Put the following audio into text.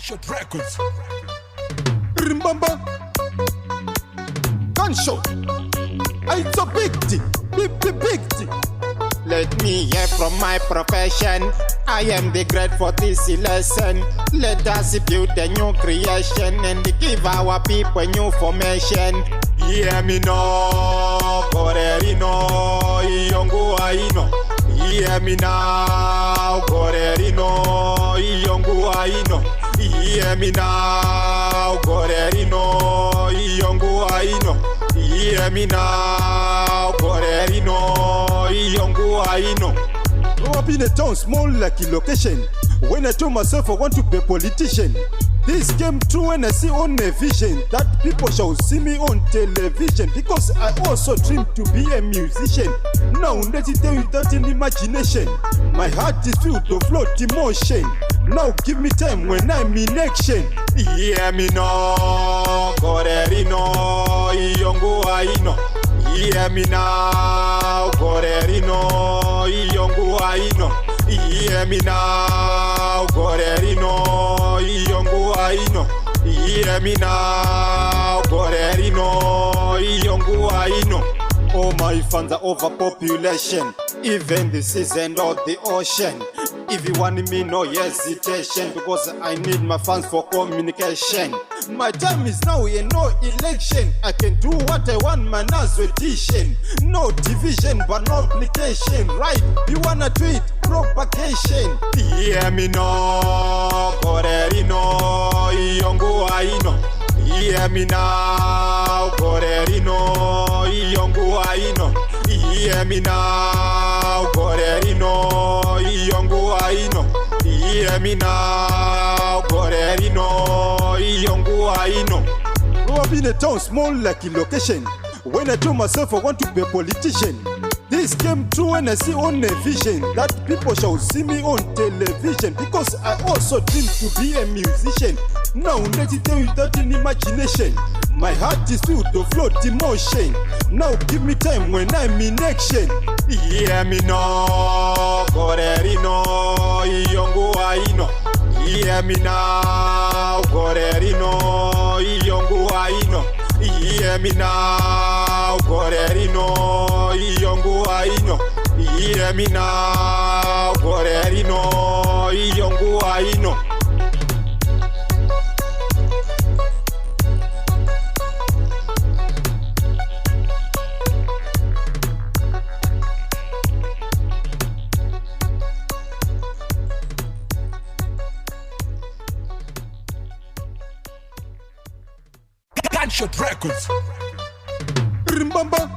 Gunshot Records. Remember? Gunshot. It's a big thing. Big thing. Let me hear from my profession. I am the great for this lesson. Let us build a new creation and give our people new formation. Hear me now, Gore, rino, iyongu aino. Hear me now, Gore, rino, iyongu aino. Hear me now, Gore, rino, iyongu aino. Hear me now, Gore, rino, iyongu aino. Grow up in a town small like a location. When I told myself I want to be a politician, this came true when I see on a vision that people shall see me on television, because I also dream to be a musician. Now let it tell you without an imagination. My heart is filled of float emotion. Now give me time when I'm in action. Hear me now, Gore, rino, iyongu aino. Hear me now, Gore, rino, iyongu aino. Hear me now, Gore, rino, iyongu aino. Hear me now, Gore, rino, iyongu aino. All my fans are overpopulation, even the season of the ocean. If you want me, no hesitation, because I need my fans for communication. My time is now in no election. I can do what I want, man, as edition. No division, but no application. Right, you wanna tweet, propagation. Hear me now, Gore, rino, iyongu aino. Hear me now, Gore, rino, iyongu aino. Hear me now, Gore, rino, iyongu aino. Hear me now, Gore, rino, iyongu aino. Grow up in a town small like a location. When I told myself I want to be a politician, this came true when I see on a vision that people shall see me on television, because I also dream to be a musician. Now let it tell you without an imagination. My heart is filled of float emotion. Now give me time when I'm in action. Hear me now, Gore, rino, iyongu aino. Hear me now, Gore, rino, iyongu aino. Hear me now, Gore, rino, iyongu aino. Hear me now, Gore, rino, iyongu aino. Gunshot Records. Remember?